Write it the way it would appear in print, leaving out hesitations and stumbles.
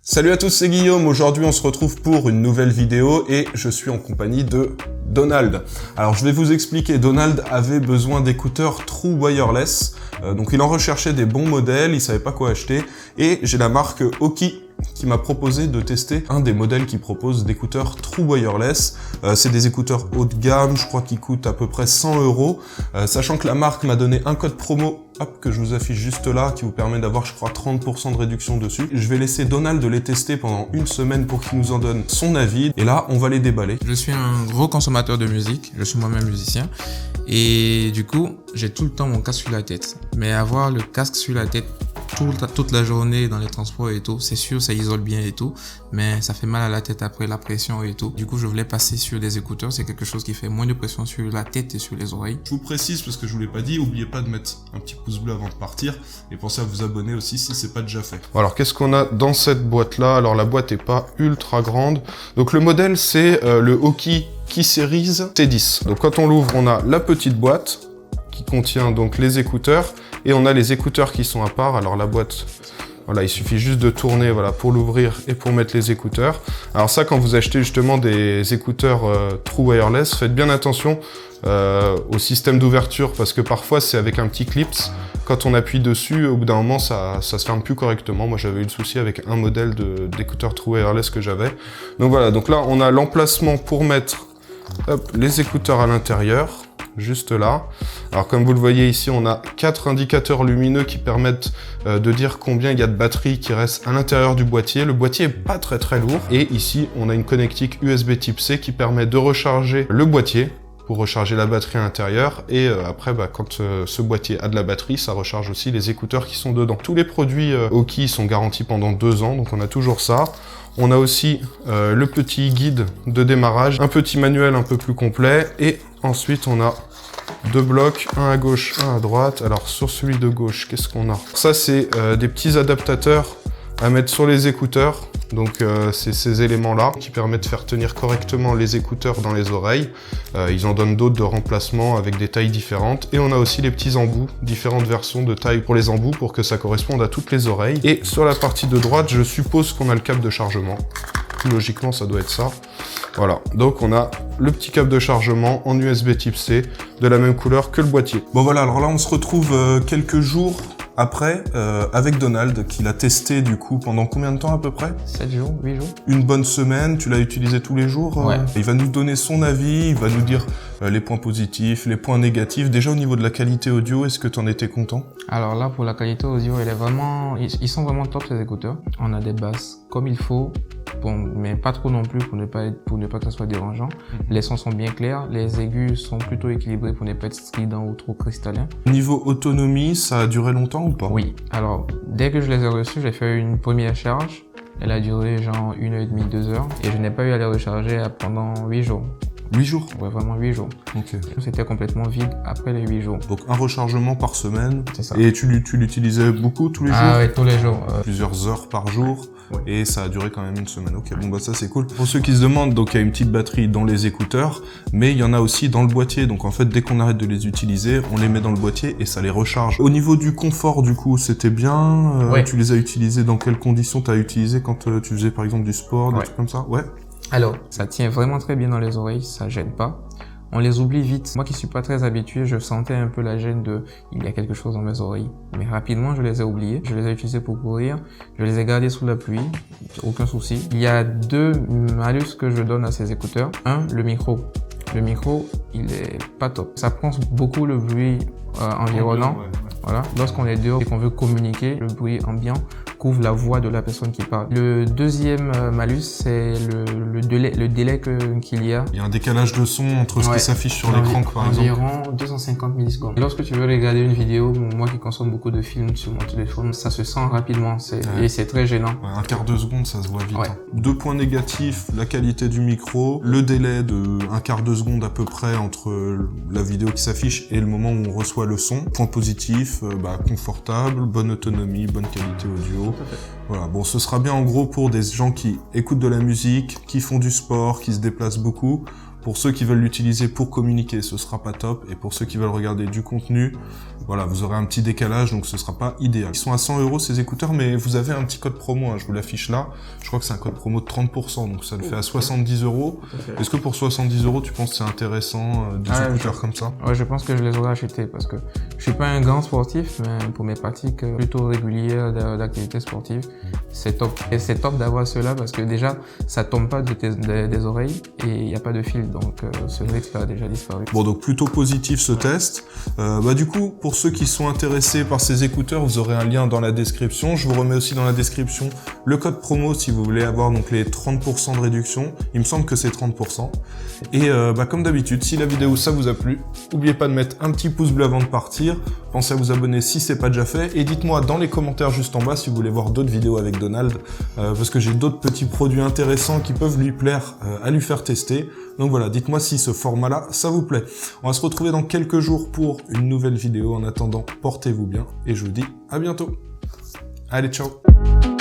Salut à tous, c'est Guillaume. Aujourd'hui, on se retrouve pour une nouvelle vidéo et je suis en compagnie de Donald. Alors, je vais vous expliquer. Donald avait besoin d'écouteurs True Wireless. Donc, il en recherchait des bons modèles, il savait pas quoi acheter. Et j'ai la marque Oki qui m'a proposé de tester un des modèles qui propose d'écouteurs True Wireless. C'est des écouteurs haut de gamme, je crois qu'ils coûtent à peu près 100 €. Sachant que la marque m'a donné un code promo, hop, que je vous affiche juste là, qui vous permet d'avoir, je crois, 30% de réduction dessus. Je vais laisser Donald les tester pendant une semaine pour qu'il nous en donne son avis. Et là, on va les déballer. Je suis un gros consommateur de musique, je suis moi-même musicien. Et du coup, j'ai tout le temps mon casque sur la tête. Mais avoir le casque sur la tête toute la journée dans les transports et tout, c'est sûr, ça isole bien et tout, mais ça fait mal à la tête après, la pression et tout. Du coup, je voulais passer sur des écouteurs, c'est quelque chose qui fait moins de pression sur la tête et sur les oreilles. Je vous précise, parce que je vous l'ai pas dit, n'oubliez pas de mettre un petit pouce bleu avant de partir, et pensez à vous abonner aussi si c'est pas déjà fait. Alors, qu'est-ce qu'on a dans cette boîte-là? Alors, la boîte est pas ultra grande. Donc, le modèle, c'est le Oki Key Series T10. Donc, quand on l'ouvre, on a la petite boîte qui contient donc les écouteurs, et on a les écouteurs qui sont à part. Alors la boîte, voilà, il suffit juste de tourner, voilà, pour l'ouvrir et pour mettre les écouteurs. Alors ça, quand vous achetez justement des écouteurs True Wireless, faites bien attention au système d'ouverture, parce que parfois c'est avec un petit clips. Quand on appuie dessus, au bout d'un moment, ça se ferme plus correctement. Moi, j'avais eu le souci avec un modèle d'écouteurs True Wireless que j'avais. Donc voilà, donc là, on a l'emplacement pour mettre les écouteurs à l'intérieur. Juste là. Alors comme vous le voyez ici, on a 4 indicateurs lumineux qui permettent de dire combien il y a de batterie qui reste à l'intérieur du boîtier. Le boîtier est pas très lourd. Et ici, on a une connectique USB type C qui permet de recharger le boîtier pour recharger la batterie à l'intérieur. Et après, quand ce boîtier a de la batterie, ça recharge aussi les écouteurs qui sont dedans. Tous les produits Oki sont garantis pendant 2 ans, donc on a toujours ça. On a aussi le petit guide de démarrage, un petit manuel un peu plus complet, et ensuite on a 2 blocs, un à gauche, un à droite. Alors sur celui de gauche, qu'est-ce qu'on a? Ça, c'est des petits adaptateurs à mettre sur les écouteurs. Donc c'est ces éléments-là qui permettent de faire tenir correctement les écouteurs dans les oreilles. Ils en donnent d'autres de remplacement avec des tailles différentes. Et on a aussi les petits embouts, différentes versions de taille pour les embouts pour que ça corresponde à toutes les oreilles. Et sur la partie de droite, je suppose qu'on a le câble de chargement. Logiquement, ça doit être ça. Voilà, donc on a le petit câble de chargement en USB type C, de la même couleur que le boîtier. Bon voilà, alors là on se retrouve quelques jours après, avec Donald, qui l'a testé du coup pendant combien de temps à peu près? 7 jours, 8 jours. Une bonne semaine, tu l'as utilisé tous les jours? Ouais. Il va nous donner son avis, il va nous dire les points positifs, les points négatifs. Déjà au niveau de la qualité audio, est-ce que tu en étais content? Alors là, pour la qualité audio, elle est vraiment, ils sont vraiment top, ces écouteurs. On a des basses comme il faut, bon, mais pas trop non plus pour ne pas que ça soit dérangeant. Les sons sont bien clairs, les aigus sont plutôt équilibrés pour ne pas être strident ou trop cristallin. Niveau autonomie, ça a duré longtemps ou pas? Oui. Alors, dès que je les ai reçus, j'ai fait une première charge. Elle a duré genre 1h30, 2 heures. Et je n'ai pas eu à les recharger pendant 8 jours. 8 jours? Ouais, vraiment 8 jours. Ok. C'était complètement vide après les 8 jours. Donc un rechargement par semaine. C'est ça. Et tu l'utilisais beaucoup tous les jours? Ah ouais, tous les jours. Plusieurs heures par jour. Ouais. Et ça a duré quand même une semaine. Ok, bon bah ça c'est cool. Pour ceux qui se demandent, donc il y a une petite batterie dans les écouteurs, mais il y en a aussi dans le boîtier. Donc en fait, dès qu'on arrête de les utiliser, on les met dans le boîtier et ça les recharge. Au niveau du confort, du coup, c'était bien. Ouais. Tu les as utilisés dans quelles conditions t'as utilisé quand tu faisais par exemple du sport, des trucs comme ça? Ouais. Alors, ça tient vraiment très bien dans les oreilles, ça gêne pas. On les oublie vite. Moi qui suis pas très habitué, je sentais un peu la gêne de il y a quelque chose dans mes oreilles. Mais rapidement, je les ai oubliés. Je les ai utilisés pour courir. Je les ai gardés sous la pluie. Aucun souci. Il y a 2 malus que je donne à ces écouteurs. Un, le micro. Le micro, il est pas top. Ça prend beaucoup le bruit environnant. Ouais. Voilà. Lorsqu'on est dehors et qu'on veut communiquer, le bruit ambiant couvre la voix de la personne qui parle. Le deuxième malus, c'est le délai qu'il y a. Il y a un décalage de son entre ce qui s'affiche sur l'écran, par exemple. Environ 250 millisecondes. Lorsque tu veux regarder une vidéo, moi qui consomme beaucoup de films sur mon téléphone, ça se sent rapidement et c'est très gênant. Ouais, un quart de seconde, ça se voit vite. Ouais. Hein. 2 points négatifs, la qualité du micro, le délai de un quart de seconde à peu près entre la vidéo qui s'affiche et le moment où on reçoit le son. Point positif, confortable, bonne autonomie, bonne qualité audio. Voilà, bon, ce sera bien en gros pour des gens qui écoutent de la musique, qui font du sport, qui se déplacent beaucoup. Pour ceux qui veulent l'utiliser pour communiquer, ce sera pas top. Et pour ceux qui veulent regarder du contenu, voilà, vous aurez un petit décalage, donc ce sera pas idéal. Ils sont à 100 € ces écouteurs, mais vous avez un petit code promo, hein, je vous l'affiche là. Je crois que c'est un code promo de 30%, donc ça le fait à 70 €. Okay. Est-ce que pour 70 € tu penses que c'est intéressant des écouteurs comme ça? Ouais, je pense que je les aurais achetés parce que je suis pas un grand sportif, mais pour mes pratiques plutôt régulières d'activité sportive, c'est top. Et c'est top d'avoir cela parce que déjà, ça tombe pas des oreilles et il n'y a pas de fil, donc ce risque a déjà disparu. Bon, donc plutôt positif ce test. Du coup, pour ceux qui sont intéressés par ces écouteurs, vous aurez un lien dans la description. Je vous remets aussi dans la description le code promo si vous voulez avoir donc les 30% de réduction. Il me semble que c'est 30%. Et comme d'habitude, si la vidéo ça vous a plu, n'oubliez pas de mettre un petit pouce bleu avant de partir. Pensez à vous abonner si c'est pas déjà fait. Et dites-moi dans les commentaires juste en bas si vous voulez voir d'autres vidéos avec Donald, parce que j'ai d'autres petits produits intéressants qui peuvent lui plaire à lui faire tester. Donc voilà, dites-moi si ce format-là, ça vous plaît. On va se retrouver dans quelques jours pour une nouvelle vidéo. En attendant, portez-vous bien et je vous dis à bientôt. Allez, ciao!